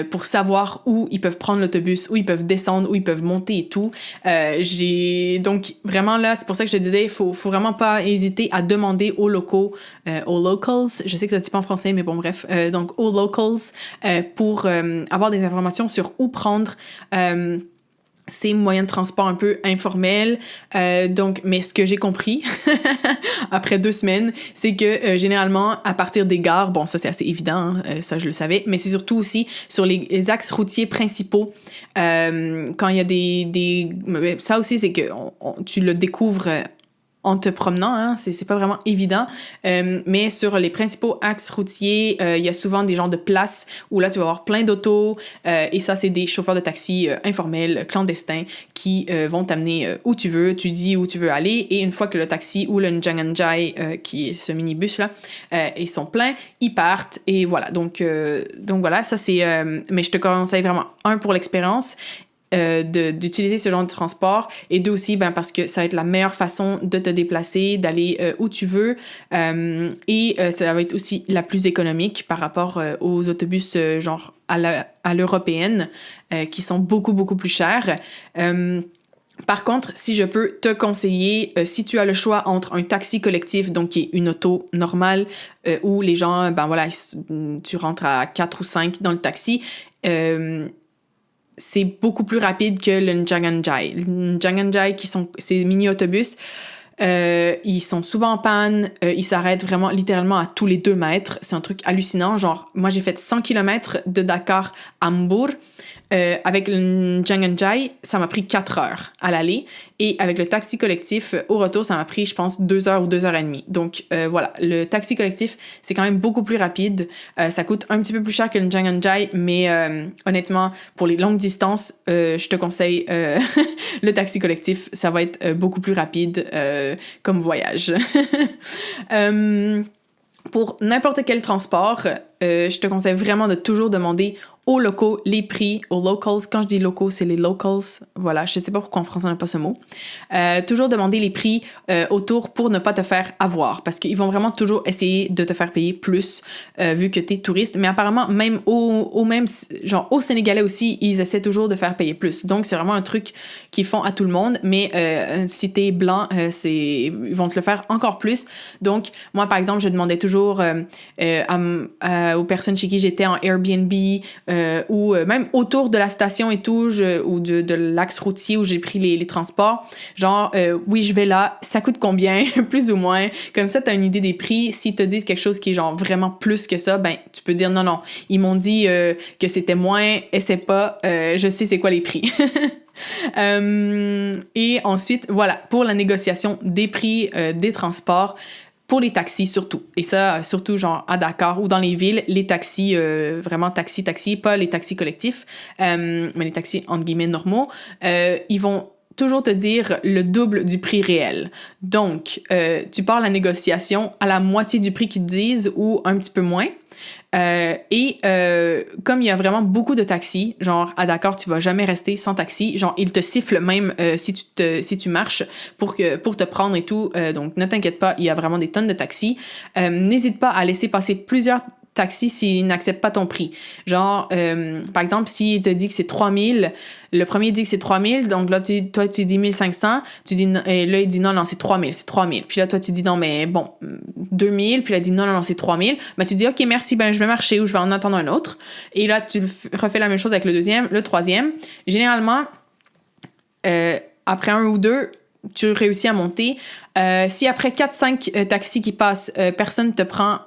pour savoir où ils peuvent prendre l'autobus, où ils peuvent descendre, où ils peuvent monter et tout. Donc, vraiment là, c'est pour ça que je te disais, il faut vraiment pas hésiter à demander aux locaux, aux locals, je sais que ça ne dit pas en français, mais bon, bref, donc aux locals, pour avoir des informations sur où prendre ces moyens de transport un peu informels. Donc, mais ce que j'ai compris après 2 semaines, c'est que généralement, à partir des gares, bon, ça c'est assez évident, hein, ça je le savais, mais c'est surtout aussi sur les axes routiers principaux. Quand il y a ça aussi, c'est que tu le découvres en te promenant, hein, c'est pas vraiment évident, mais sur les principaux axes routiers, il y a souvent des genres de places où là tu vas avoir plein d'autos, et ça c'est des chauffeurs de taxi informels, clandestins, qui vont t'amener où tu veux, tu dis où tu veux aller, et une fois que le taxi ou le Njanganjai, qui est ce minibus là, ils sont pleins, ils partent, et voilà, donc voilà, ça c'est, mais je te conseille vraiment, pour l'expérience, d'utiliser ce genre de transport, et 2 aussi parce que ça va être la meilleure façon de te déplacer, d'aller où tu veux, et ça va être aussi la plus économique par rapport aux autobus genre à l'européenne, qui sont beaucoup plus chers. Par contre, si je peux te conseiller, si tu as le choix entre un taxi collectif, donc qui est une auto normale, où les gens, tu rentres à 4 ou 5 dans le taxi, c'est beaucoup plus rapide que le Njanganjai. Le Njanganjai, qui sont ces mini-autobus, ils sont souvent en panne, ils s'arrêtent vraiment littéralement à tous les 2 mètres. C'est un truc hallucinant. Genre, moi, j'ai fait 100 km de Dakar à Mbour. Avec le Janganjai, ça m'a pris 4 heures à l'aller. Et avec le taxi collectif, au retour, ça m'a pris, je pense, 2 heures ou 2 heures et demie. Donc, voilà, le taxi collectif, c'est quand même beaucoup plus rapide. Ça coûte un petit peu plus cher que le Janganjai, mais honnêtement, pour les longues distances, je te conseille le taxi collectif. Ça va être beaucoup plus rapide comme voyage. Pour n'importe quel transport, je te conseille vraiment de toujours demander aux locaux les prix, aux locals. Quand je dis locaux, c'est les locals. Voilà, je sais pas pourquoi en français on n'a pas ce mot. Toujours demander les prix autour pour ne pas te faire avoir, parce qu'ils vont vraiment toujours essayer de te faire payer plus vu que tu es touriste. Mais apparemment, même au Sénégalais aussi, ils essaient toujours de faire payer plus. Donc, c'est vraiment un truc qu'ils font à tout le monde. Mais si t'es blanc, ils vont te le faire encore plus. Donc, moi, par exemple, je demandais toujours aux personnes chez qui j'étais en Airbnb ou même autour de la station et tout, ou de l'axe routier où j'ai pris les transports. Genre, oui, je vais là, ça coûte combien, plus ou moins. Comme ça, t'as une idée des prix. S'ils te disent quelque chose qui est genre vraiment plus que ça, ben, tu peux dire non. Ils m'ont dit que c'était moins, essaie pas, je sais c'est quoi les prix. Et ensuite, voilà, pour la négociation des prix des transports, pour les taxis surtout. Et ça, surtout genre à Dakar ou dans les villes, les taxis, vraiment taxi, pas les taxis collectifs, mais les taxis entre guillemets normaux, ils vont toujours te dire le double du prix réel. Donc, tu pars la négociation à la moitié du prix qu'ils te disent ou un petit peu moins. Comme il y a vraiment beaucoup de taxis, genre à Dakar, tu vas jamais rester sans taxi. Genre, ils te sifflent même si tu marches pour te prendre et tout. Donc, ne t'inquiète pas, il y a vraiment des tonnes de taxis. N'hésite pas à laisser passer plusieurs taxis s'ils n'acceptent pas ton prix. Genre, par exemple, s'il te dit que c'est 3000, le premier dit que c'est 3000, donc là, toi, tu dis 1500, et là, il dit non, c'est 3000. Puis là, toi, tu dis non, mais bon, 2000, puis là, il dit non, c'est 3000. Ben, tu dis, OK, merci, ben, je vais marcher ou je vais en attendre un autre. Et là, tu refais la même chose avec le deuxième, le troisième. Généralement, après un ou deux, tu réussis à monter. Si après 4-5 taxis qui passent, personne te prend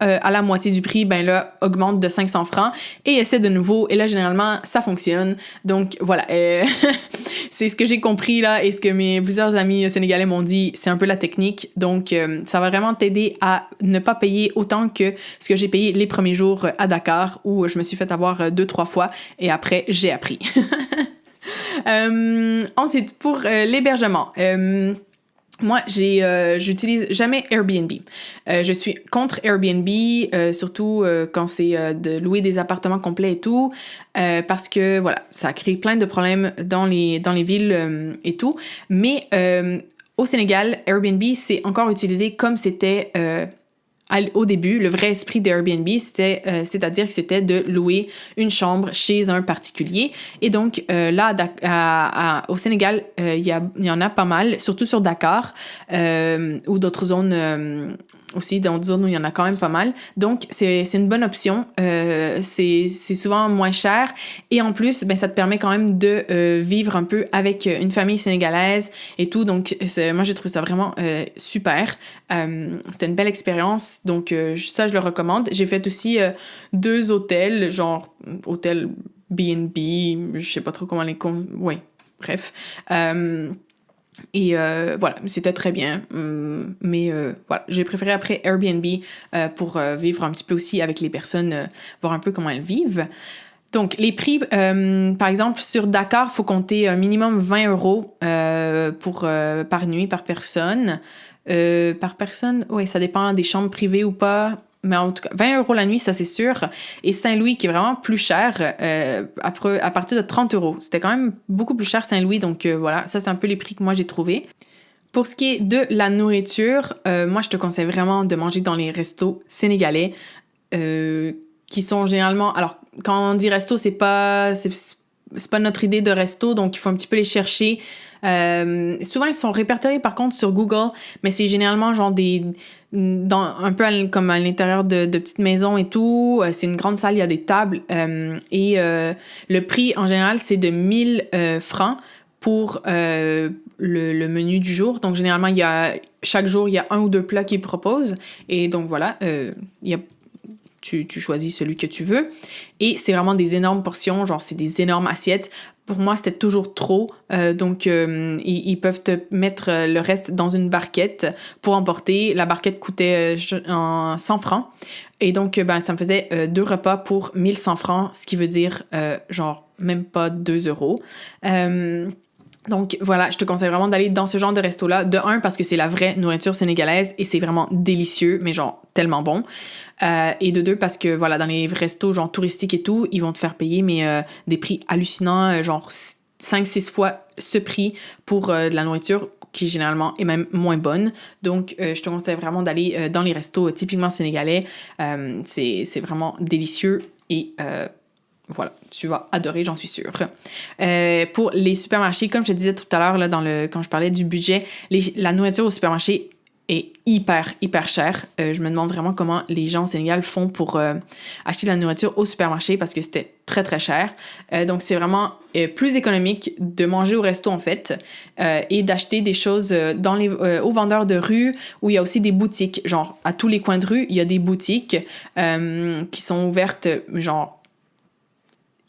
à la moitié du prix, ben là, augmente de 500 francs et essaie de nouveau. Et là, généralement, ça fonctionne. Donc, voilà. C'est ce que j'ai compris, là, et ce que mes plusieurs amis sénégalais m'ont dit. C'est un peu la technique. Donc, ça va vraiment t'aider à ne pas payer autant que ce que j'ai payé les premiers jours à Dakar, où je me suis fait avoir 2-3 fois. Et après, j'ai appris. Ensuite, pour l'hébergement... moi, j'utilise jamais Airbnb. Je suis contre Airbnb, surtout quand c'est de louer des appartements complets et tout, parce que, voilà, ça crée plein de problèmes dans les villes et tout. Mais au Sénégal, Airbnb, c'est encore utilisé comme c'était... au début, le vrai esprit d'Airbnb, c'est-à-dire que c'était de louer une chambre chez un particulier. Et donc, là, au Sénégal, il y en a pas mal, surtout sur Dakar, ou d'autres zones aussi, dans des zones où il y en a quand même pas mal. Donc, c'est une bonne option. C'est souvent moins cher. Et en plus, ben, ça te permet quand même de vivre un peu avec une famille sénégalaise et tout. Donc, moi, j'ai trouvé ça vraiment super. C'était une belle expérience. Donc, ça, je le recommande. J'ai fait aussi 2 hôtels, genre hôtel B&B, je sais pas trop comment ouais, bref. Et voilà, c'était très bien. Mais voilà, j'ai préféré après Airbnb pour vivre un petit peu aussi avec les personnes, voir un peu comment elles vivent. Donc, les prix, par exemple, sur Dakar, il faut compter un minimum 20 euros par nuit, par personne. Oui, ça dépend des chambres privées ou pas. Mais en tout cas, 20 euros la nuit, ça c'est sûr. Et Saint-Louis, qui est vraiment plus cher, à partir de 30 euros. C'était quand même beaucoup plus cher Saint-Louis, donc voilà, ça c'est un peu les prix que moi j'ai trouvés. Pour ce qui est de la nourriture, moi je te conseille vraiment de manger dans les restos sénégalais, qui sont généralement... Alors, quand on dit resto, c'est pas notre idée de resto, donc il faut un petit peu les chercher. Souvent, ils sont répertoriés par contre sur Google, mais c'est généralement genre un peu comme à l'intérieur de petites maisons et tout. C'est une grande salle, il y a des tables. Et le prix, en général, c'est de 1000 francs pour le menu du jour. Donc, généralement, chaque jour, il y a 1 ou 2 plats qu'ils proposent. Et donc, voilà, il y a tu choisis celui que tu veux. Et c'est vraiment des énormes portions, genre c'est des énormes assiettes. Pour moi, c'était toujours trop. Donc, ils peuvent te mettre le reste dans une barquette pour emporter. La barquette coûtait 100 francs. Et donc, ça me faisait 2 repas pour 1100 francs, ce qui veut dire genre même pas 2 euros. Donc voilà, je te conseille vraiment d'aller dans ce genre de resto-là. De un, parce que c'est la vraie nourriture sénégalaise et c'est vraiment délicieux, mais genre tellement bon. Et de deux, parce que voilà, dans les restos genre touristiques et tout, ils vont te faire payer mais des prix hallucinants, genre 5-6 fois ce prix pour de la nourriture qui généralement est même moins bonne. Donc, je te conseille vraiment d'aller dans les restos typiquement sénégalais. C'est vraiment délicieux et voilà, tu vas adorer, j'en suis sûre. Pour les supermarchés, comme je te disais tout à l'heure, là, quand je parlais du budget, la nourriture au supermarché est hyper, hyper chère. Je me demande vraiment comment les gens au Sénégal font pour acheter de la nourriture au supermarché parce que c'était très, très cher. Donc, c'est vraiment plus économique de manger au resto, en fait, et d'acheter des choses aux vendeurs de rue où il y a aussi des boutiques. Genre, à tous les coins de rue, il y a des boutiques qui sont ouvertes, genre,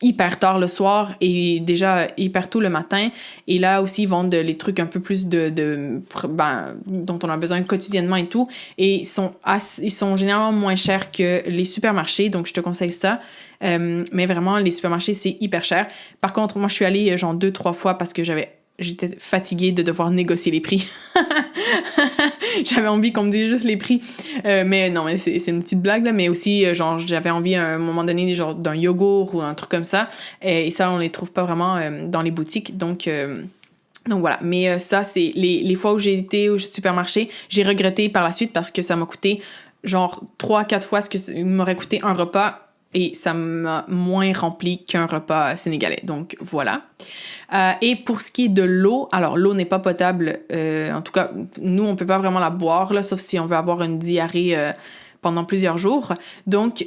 hyper tard le soir et déjà hyper tôt le matin. Et là aussi, ils vendent les trucs un peu plus dont on a besoin quotidiennement et tout. Et ils sont généralement moins chers que les supermarchés, donc je te conseille ça. Mais vraiment, les supermarchés, c'est hyper cher. Par contre, moi, je suis allée genre 2-3 fois parce que j'étais fatiguée de devoir négocier les prix. J'avais envie qu'on me dise juste les prix. Mais non, mais c'est une petite blague, là. Mais aussi, genre, j'avais envie à un moment donné, genre, d'un yogourt ou un truc comme ça. Et ça, on les trouve pas vraiment dans les boutiques. Donc voilà. Mais ça, c'est les fois où j'ai été au supermarché, j'ai regretté par la suite parce que ça m'a coûté genre 3-4 fois ce que m'aurait coûté un repas. Et ça m'a moins rempli qu'un repas sénégalais. Donc, voilà. Et pour ce qui est de l'eau, alors l'eau n'est pas potable. En tout cas, nous, on peut pas vraiment la boire, là, sauf si on veut avoir une diarrhée pendant plusieurs jours. Donc,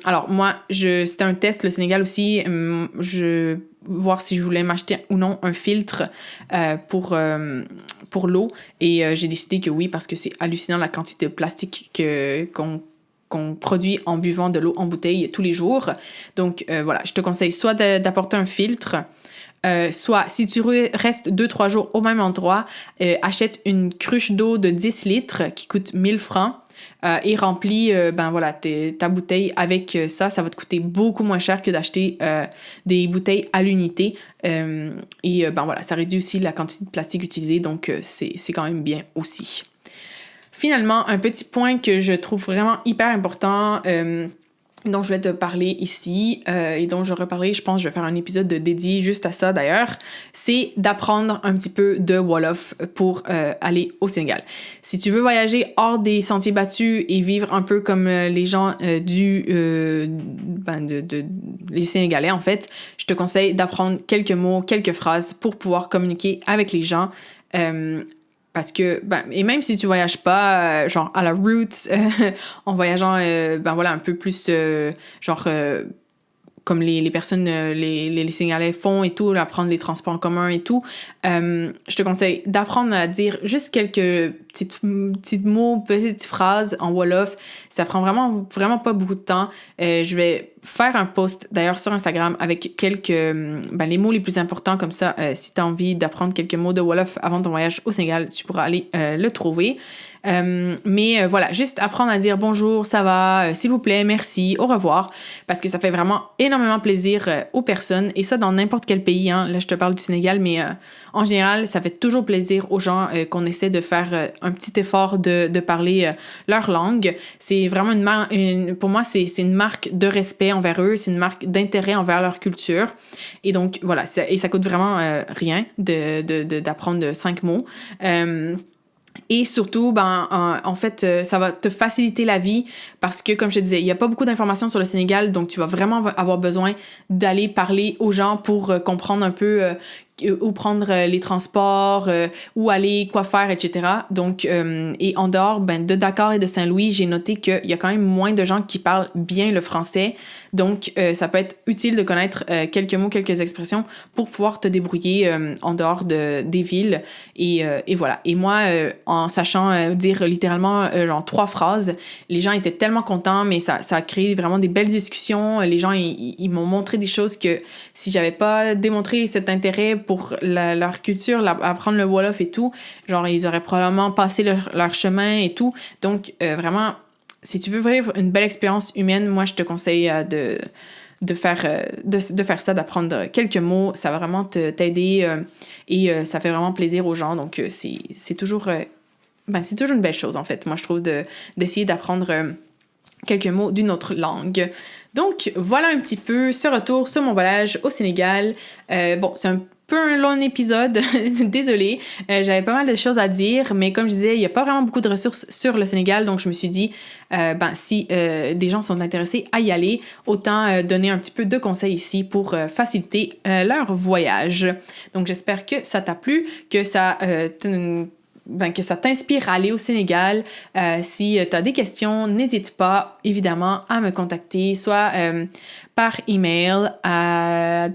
alors moi, c'était un test, le Sénégal aussi, voir si je voulais m'acheter ou non un filtre pour l'eau. Et j'ai décidé que oui, parce que c'est hallucinant la quantité de plastique qu'on produit en buvant de l'eau en bouteille tous les jours. Donc, voilà, je te conseille soit d'apporter un filtre, soit, si tu restes 2-3 jours au même endroit, achète une cruche d'eau de 10 litres qui coûte 1000 francs et remplis ta bouteille avec ça. Ça va te coûter beaucoup moins cher que d'acheter des bouteilles à l'unité. Ça réduit aussi la quantité de plastique utilisée, donc c'est quand même bien aussi. Finalement, un petit point que je trouve vraiment hyper important, dont je vais te parler ici, et dont je reparlerai, je pense que je vais faire un épisode dédié juste à ça d'ailleurs, c'est d'apprendre un petit peu de Wolof pour aller au Sénégal. Si tu veux voyager hors des sentiers battus et vivre un peu comme les gens les Sénégalais en fait, je te conseille d'apprendre quelques mots, quelques phrases pour pouvoir communiquer avec les gens. Parce que, et même si tu voyages pas, genre à la roots, en voyageant, un peu plus, comme les personnes, les Sénégalais font et tout, apprendre les transports en commun et tout, je te conseille d'apprendre à dire juste quelques petits mots, petites phrases en Wolof. Ça prend vraiment, vraiment pas beaucoup de temps. Je vais faire un post d'ailleurs sur Instagram avec les mots les plus importants comme ça. Si tu as envie d'apprendre quelques mots de Wolof avant ton voyage au Sénégal, tu pourras aller le trouver. Voilà, juste apprendre à dire bonjour, ça va, s'il vous plaît, merci, au revoir, parce que ça fait vraiment énormément plaisir aux personnes, et ça dans n'importe quel pays, hein. Là je te parle du Sénégal, mais en général, ça fait toujours plaisir aux gens qu'on essaie de faire un petit effort de parler leur langue. C'est vraiment pour moi, c'est une marque de respect envers eux, c'est une marque d'intérêt envers leur culture, et donc voilà, et ça coûte vraiment rien d'apprendre 5 mots. Et surtout, en fait, ça va te faciliter la vie parce que, comme je te disais, il n'y a pas beaucoup d'informations sur le Sénégal, donc tu vas vraiment avoir besoin d'aller parler aux gens pour comprendre un peu où prendre les transports, où aller, quoi faire, etc. Donc, et en dehors de Dakar et de Saint-Louis, j'ai noté qu'il y a quand même moins de gens qui parlent bien le français. Donc, ça peut être utile de connaître quelques mots, quelques expressions pour pouvoir te débrouiller en dehors des villes. Et voilà. Et moi, en sachant dire littéralement genre 3 phrases, les gens étaient tellement contents, mais ça a créé vraiment des belles discussions. Les gens, ils m'ont montré des choses que si j'avais pas démontré cet intérêt pour leur culture, apprendre le Wolof et tout, genre, ils auraient probablement passé leur chemin et tout. Donc, vraiment, si tu veux vivre une belle expérience humaine, moi, je te conseille de faire ça, d'apprendre quelques mots. Ça va vraiment t'aider et ça fait vraiment plaisir aux gens. Donc, c'est toujours une belle chose, en fait. Moi, je trouve d'essayer d'apprendre quelques mots d'une autre langue. Donc, voilà un petit peu ce retour sur mon voyage au Sénégal. Bon, c'est un peu un long épisode, désolée. J'avais pas mal de choses à dire, mais comme je disais, il n'y a pas vraiment beaucoup de ressources sur le Sénégal, donc je me suis dit, si des gens sont intéressés à y aller, autant donner un petit peu de conseils ici pour faciliter leur voyage. Donc, j'espère que ça t'a plu, que ça t'inspire à aller au Sénégal. Si tu as des questions, n'hésite pas, évidemment, à me contacter, soit par email à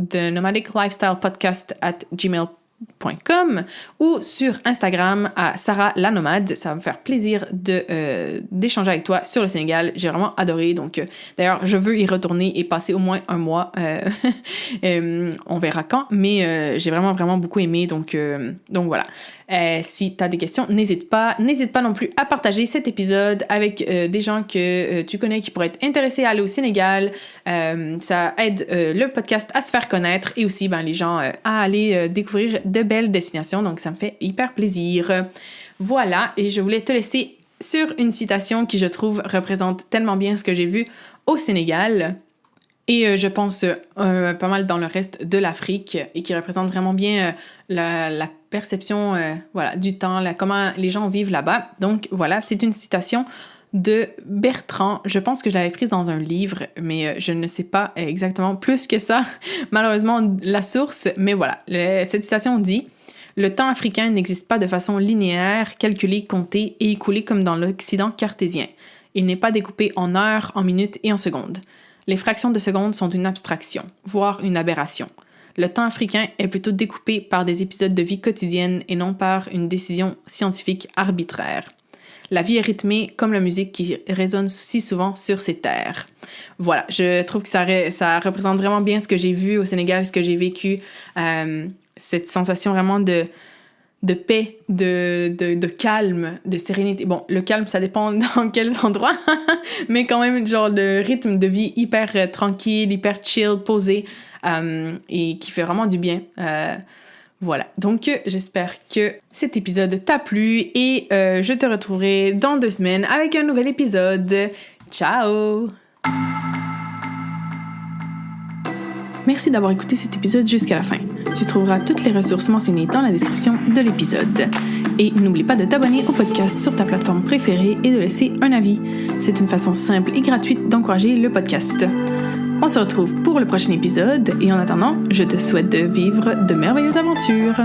thenomadiclifestylepodcast@gmail.com ou sur Instagram à Sarah la Nomade. Ça va me faire plaisir d'échanger avec toi sur le Sénégal. J'ai vraiment adoré. Donc, d'ailleurs, je veux y retourner et passer au moins un mois. On verra quand, mais j'ai vraiment, vraiment beaucoup aimé. Donc voilà. Si tu as des questions, n'hésite pas. N'hésite pas non plus à partager cet épisode avec des gens que tu connais qui pourraient être intéressés à aller au Sénégal. Ça aide le podcast à se faire connaître et aussi les gens à aller découvrir de belles destinations. Donc, ça me fait hyper plaisir. Voilà, et je voulais te laisser sur une citation qui, je trouve, représente tellement bien ce que j'ai vu au Sénégal. Et je pense pas mal dans le reste de l'Afrique et qui représente vraiment bien la perception du temps, comment les gens vivent là-bas. Donc voilà, c'est une citation de Bertrand. Je pense que je l'avais prise dans un livre, mais je ne sais pas exactement plus que ça, malheureusement, la source. Mais voilà, cette citation dit « Le temps africain n'existe pas de façon linéaire, calculée, comptée et écoulée comme dans l'Occident cartésien. Il n'est pas découpé en heures, en minutes et en secondes. Les fractions de secondes sont une abstraction, voire une aberration. Le temps africain est plutôt découpé par des épisodes de vie quotidienne et non par une décision scientifique arbitraire. La vie est rythmée comme la musique qui résonne si souvent sur ces terres. » Voilà, je trouve que ça représente vraiment bien ce que j'ai vu au Sénégal, ce que j'ai vécu, cette sensation vraiment de paix, de calme, de sérénité. Bon, le calme, ça dépend dans quels endroits, mais quand même, genre, le rythme de vie hyper tranquille, hyper chill, posé, et qui fait vraiment du bien. Voilà, donc j'espère que cet épisode t'a plu et je te retrouverai dans 2 semaines avec un nouvel épisode. Ciao! Merci d'avoir écouté cet épisode jusqu'à la fin. Tu trouveras toutes les ressources mentionnées dans la description de l'épisode. Et n'oublie pas de t'abonner au podcast sur ta plateforme préférée et de laisser un avis. C'est une façon simple et gratuite d'encourager le podcast. On se retrouve pour le prochain épisode et en attendant, je te souhaite de vivre de merveilleuses aventures.